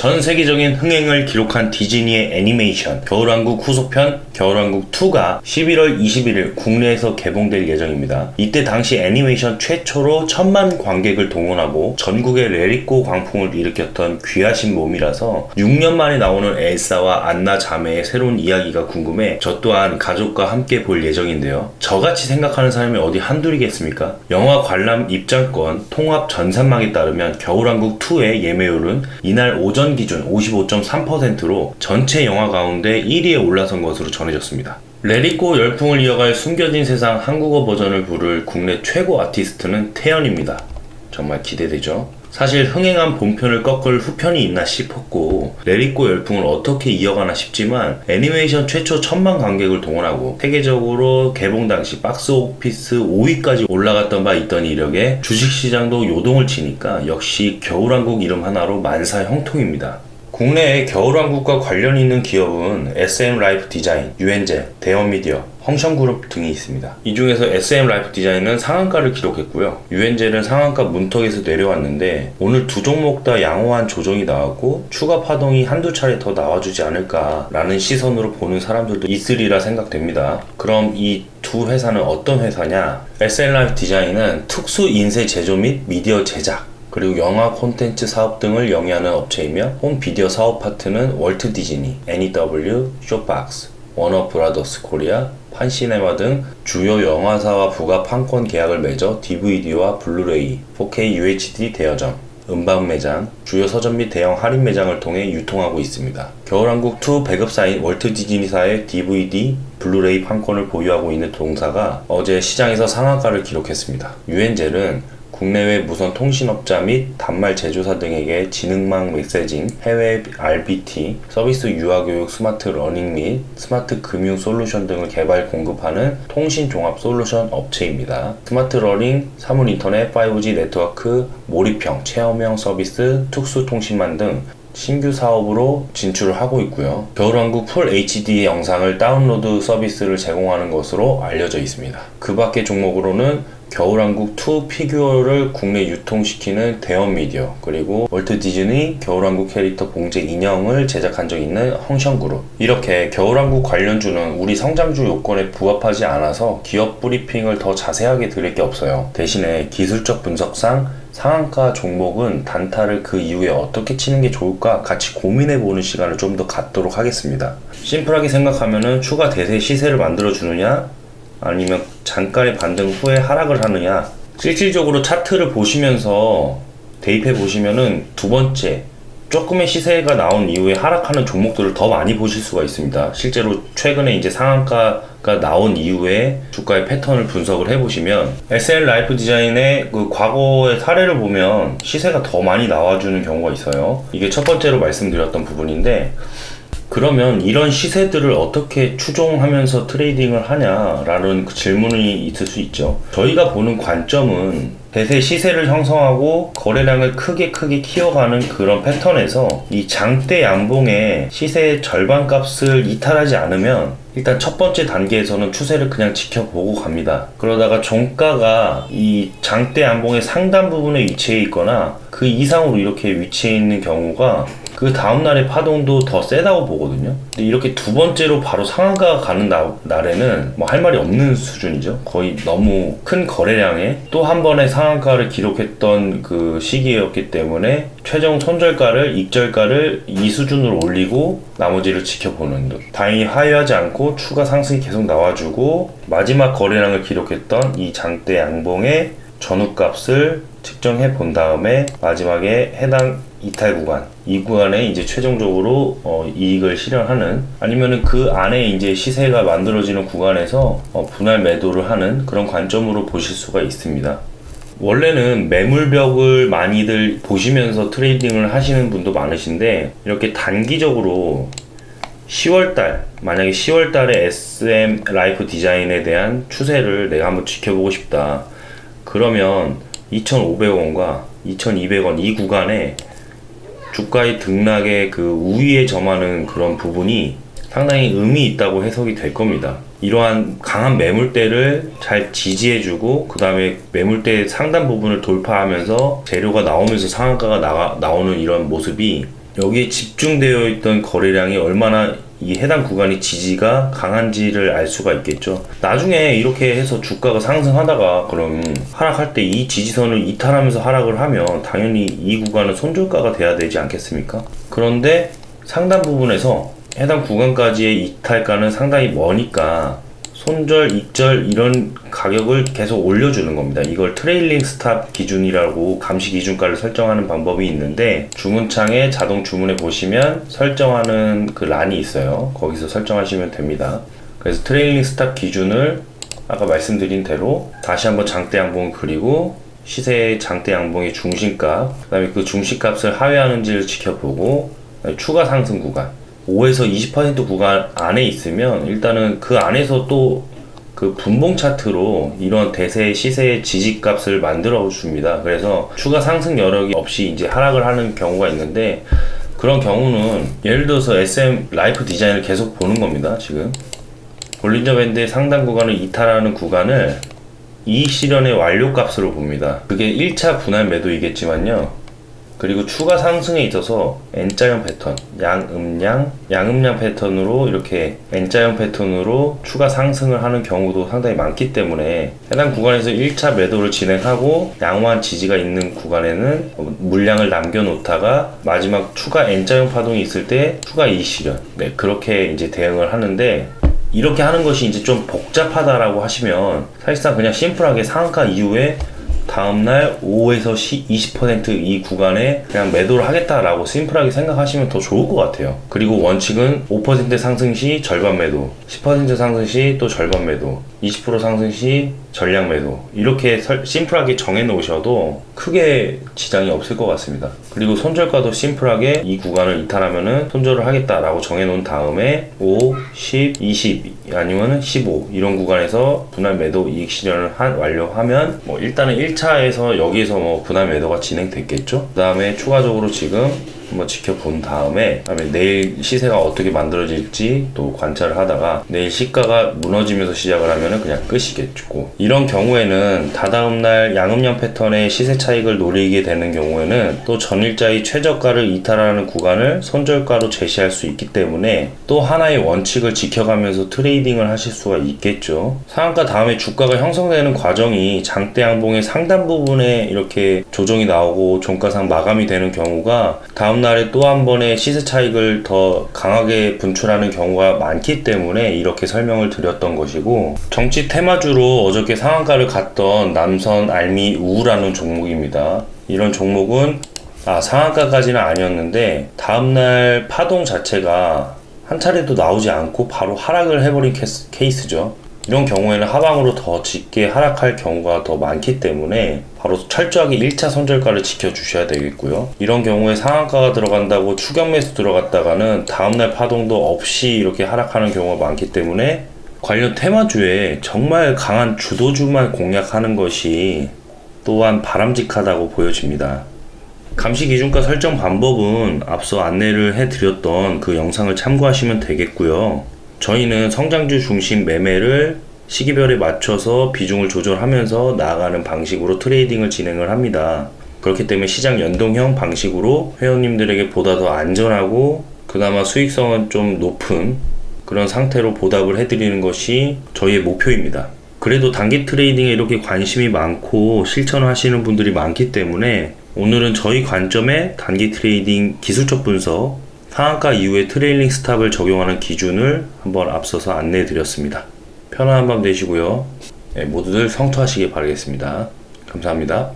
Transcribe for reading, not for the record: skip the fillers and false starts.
전 세계적인 흥행을 기록한 디즈니의 애니메이션 겨울왕국 후속편 겨울왕국2가 11월 21일 국내에서 개봉될 예정입니다. 이때 당시 애니메이션 최초로 1000만 관객을 동원하고 전국에 레리꼬 광풍을 일으켰던 귀하신 몸이라서 6년 만에 나오는 엘사와 안나 자매의 새로운 이야기가 궁금해 저 또한 가족과 함께 볼 예정인데요. 저같이 생각하는 사람이 어디 한둘이겠습니까? 영화 관람 입장권 통합 전산망에 따르면 겨울왕국2의 예매율은 이날 오전 기준 55.3%로 전체 영화 가운데 1위에 올라선 것으로 전해졌습니다. 레리꼬 열풍을 이어갈 숨겨진 세상 한국어 버전을 부를 국내 최고 아티스트는 태연입니다. 정말 기대되죠? 사실 흥행한 본편을 꺾을 후편이 있나 싶었고 레리꼬 열풍을 어떻게 이어가나 싶지만 애니메이션 최초 1000만 관객을 동원하고 세계적으로 개봉 당시 박스오피스 5위까지 올라갔던 바 있던 이력에 주식시장도 요동을 치니까 역시 겨울왕국 이름 하나로 만사 형통입니다. 국내에 겨울왕국과 관련 있는 기업은 SM라이프 디자인, 유엔젤, 대원미디어, 헝션그룹 등이 있습니다. 이 중에서 SM라이프 디자인은 상한가를 기록했고요. 유엔젤은 상한가 문턱에서 내려왔는데 오늘 두 종목 다 양호한 조정이 나왔고 추가 파동이 한두 차례 더 나와주지 않을까라는 시선으로 보는 사람들도 있으리라 생각됩니다. 그럼 이 두 회사는 어떤 회사냐? SM라이프 디자인은 특수 인쇄 제조 및 미디어 제작 그리고 영화 콘텐츠 사업 등을 영위하는 업체이며 홈비디오 사업 파트는 월트 디즈니, NEW, 쇼박스, 워너브라더스 코리아, 판시네마 등 주요 영화사와 부가 판권 계약을 맺어 DVD와 블루레이, 4K UHD 대여점, 음반 매장, 주요 서점 및 대형 할인 매장을 통해 유통하고 있습니다. 겨울왕국2 배급사인 월트 디즈니사의 DVD, 블루레이 판권을 보유하고 있는 동사가 어제 시장에서 상한가를 기록했습니다. 유엔젤은 국내외 무선 통신업자 및 단말 제조사 등에게 지능망 메시징, 해외 RBT, 서비스 유아교육 스마트 러닝 및 스마트 금융 솔루션 등을 개발 공급하는 통신 종합 솔루션 업체입니다. 스마트 러닝, 사물 인터넷, 5G 네트워크, 몰입형, 체험형 서비스, 특수 통신망 등 신규 사업으로 진출을 하고 있고요. 겨울왕국 풀 HD 영상을 다운로드 서비스를 제공하는 것으로 알려져 있습니다. 그 밖의 종목으로는 겨울왕국2 피규어를 국내 유통시키는 대원미디어 그리고 월트 디즈니 겨울왕국 캐릭터 봉제 인형을 제작한 적 있는 헝션그룹 이렇게 겨울왕국 관련주는 우리 성장주 요건에 부합하지 않아서 기업 브리핑을 더 자세하게 드릴 게 없어요. 대신에 기술적 분석상 상한가 종목은 단타를 그 이후에 어떻게 치는 게 좋을까 같이 고민해보는 시간을 좀 더 갖도록 하겠습니다. 심플하게 생각하면은 추가 대세 시세를 만들어주느냐 아니면 잠깐의 반등 후에 하락을 하느냐 실질적으로 차트를 보시면서 대입해 보시면은 두 번째 조금의 시세가 나온 이후에 하락하는 종목들을 더 많이 보실 수가 있습니다. 실제로 최근에 이제 상한가가 나온 이후에 주가의 패턴을 분석을 해보시면 SM라이프 디자인의 그 과거의 사례를 보면 시세가 더 많이 나와주는 경우가 있어요. 이게 첫 번째로 말씀드렸던 부분인데 그러면 이런 시세들을 어떻게 추종하면서 트레이딩을 하냐라는 그 질문이 있을 수 있죠. 저희가 보는 관점은 대세 시세를 형성하고 거래량을 크게 키워가는 그런 패턴에서 이 장대 양봉의 시세의 절반 값을 이탈하지 않으면 일단 첫 번째 단계에서는 추세를 그냥 지켜보고 갑니다. 그러다가 종가가 이 장대 양봉의 상단 부분에 위치해 있거나 그 이상으로 이렇게 위치해 있는 경우가 그 다음날의 파동도 더 세다고 보거든요. 근데 이렇게 두 번째로 바로 상한가가 가는 날에는 뭐 할 말이 없는 수준이죠. 거의 너무 큰 거래량에 또 한 번의 상한가를 기록했던 그 시기였기 때문에 최종 손절가를 익절가를 이 수준으로 올리고 나머지를 지켜보는 듯. 다행히 하회하지 않고 추가 상승이 계속 나와주고 마지막 거래량을 기록했던 이 장대 양봉의 전후값을 측정해 본 다음에 마지막에 해당 이탈 구간, 이 구간에 이제 최종적으로 이익을 실현하는 아니면은 그 안에 이제 시세가 만들어지는 구간에서 분할 매도를 하는 그런 관점으로 보실 수가 있습니다. 원래는 매물벽을 많이들 보시면서 트레이딩을 하시는 분도 많으신데 이렇게 단기적으로 10월달 만약에 10월달에 SM 라이프 디자인에 대한 추세를 내가 한번 지켜보고 싶다 그러면 2,500원과 2,200원 이 구간에 주가의 등락의 그 우위에 점하는 그런 부분이 상당히 의미 있다고 해석이 될 겁니다. 이러한 강한 매물대를 잘 지지해주고 그 다음에 매물대 상단 부분을 돌파하면서 재료가 나오면서 상한가가 나오는 이런 모습이 여기에 집중되어 있던 거래량이 얼마나 이 해당 구간이 지지가 강한지를 알 수가 있겠죠. 나중에 이렇게 해서 주가가 상승하다가 그럼 하락할 때 이 지지선을 이탈하면서 하락을 하면 당연히 이 구간은 손절가가 돼야 되지 않겠습니까? 그런데 상단 부분에서 해당 구간까지의 이탈가는 상당히 머니까 손절, 익절 이런 가격을 계속 올려주는 겁니다. 이걸 트레일링 스탑 기준이라고 감시 기준가를 설정하는 방법이 있는데 주문창에 자동 주문에 보시면 설정하는 그 란이 있어요. 거기서 설정하시면 됩니다. 그래서 트레일링 스탑 기준을 아까 말씀드린 대로 다시 한번 장대 양봉을 그리고 시세의 장대 양봉의 중심값, 그 다음에 그 중심값을 하회하는지를 지켜보고 추가 상승 구간 5에서 20% 구간 안에 있으면 일단은 그 안에서 또 그 분봉 차트로 이런 대세 시세의 지지값을 만들어 줍니다. 그래서 추가 상승 여력이 없이 이제 하락을 하는 경우가 있는데 그런 경우는 예를 들어서 SM 라이프 디자인을 계속 보는 겁니다. 지금 볼린저 밴드의 상단 구간을 이탈하는 구간을 이익 실현의 완료 값으로 봅니다. 그게 1차 분할 매도이겠지만요. 그리고 추가 상승에 있어서 N자형 패턴, 양음양 패턴으로 이렇게 N자형 패턴으로 추가 상승을 하는 경우도 상당히 많기 때문에 해당 구간에서 1차 매도를 진행하고 양호한 지지가 있는 구간에는 물량을 남겨놓다가 마지막 추가 N자형 파동이 있을 때 추가 이익 실현, 네, 그렇게 이제 대응을 하는데 이렇게 하는 것이 이제 좀 복잡하다라고 하시면 사실상 그냥 심플하게 상한가 이후에 다음날 5에서 20% 구간에 그냥 매도를 하겠다라고 심플하게 생각하시면 더 좋을 것 같아요. 그리고 원칙은 5% 상승 시 절반 매도, 10% 상승 시 또 절반 매도, 20% 상승 시 전량 매도, 이렇게 심플하게 정해 놓으셔도 크게 지장이 없을 것 같습니다. 그리고 손절가도 심플하게 이 구간을 이탈하면은 손절을 하겠다라고 정해 놓은 다음에 5, 10, 20 아니면 15 이런 구간에서 분할 매도 이익 실현을 완료하면 뭐 일단은 1차에서 여기에서 뭐 분할 매도가 진행됐겠죠. 그 다음에 추가적으로 지금 한번 지켜본 다음에 내일 시세가 어떻게 만들어질지 또 관찰을 하다가 내일 시가가 무너지면서 시작을 하면은 그냥 끝이겠고, 이런 경우에는 다다음날 양음양 패턴의 시세 차익을 노리게 되는 경우에는 또 전일자의 최저가를 이탈하는 구간을 손절가로 제시할 수 있기 때문에 또 하나의 원칙을 지켜가면서 트레이딩을 하실 수가 있겠죠. 상한가 다음에 주가가 형성되는 과정이 장대 양봉의 상단 부분에 이렇게 조정이 나오고 종가상 마감이 되는 경우가 다음날에 또 한 번의 시세 차익을 더 강하게 분출하는 경우가 많기 때문에 이렇게 설명을 드렸던 것이고, 정치 테마주로 어저께 상한가를 갔던 남선 알미 우라는 종목입니다. 이런 종목은 상한가까지는 아니었는데 다음날 파동 자체가 한 차례도 나오지 않고 바로 하락을 해버린 케이스죠. 이런 경우에는 하방으로 더 짙게 하락할 경우가 더 많기 때문에 바로 철저하게 1차 손절가를 지켜주셔야 되겠고요. 이런 경우에 상한가가 들어간다고 추격 매수 들어갔다가는 다음날 파동도 없이 이렇게 하락하는 경우가 많기 때문에 관련 테마주에 정말 강한 주도주만 공략하는 것이 또한 바람직하다고 보여집니다. 감시 기준가 설정 방법은 앞서 안내를 해드렸던 그 영상을 참고하시면 되겠고요. 저희는 성장주 중심 매매를 시기별에 맞춰서 비중을 조절하면서 나아가는 방식으로 트레이딩을 진행을 합니다. 그렇기 때문에 시장 연동형 방식으로 회원님들에게 보다 더 안전하고 그나마 수익성은 좀 높은 그런 상태로 보답을 해드리는 것이 저희의 목표입니다. 그래도 단기 트레이딩에 이렇게 관심이 많고 실천하시는 분들이 많기 때문에 오늘은 저희 관점의 단기 트레이딩 기술적 분석, 상한가 이후에 트레일링 스탑을 적용하는 기준을 한번 앞서서 안내해 드렸습니다. 편안한 밤 되시고요. 모두들 성투하시길 바라겠습니다. 감사합니다.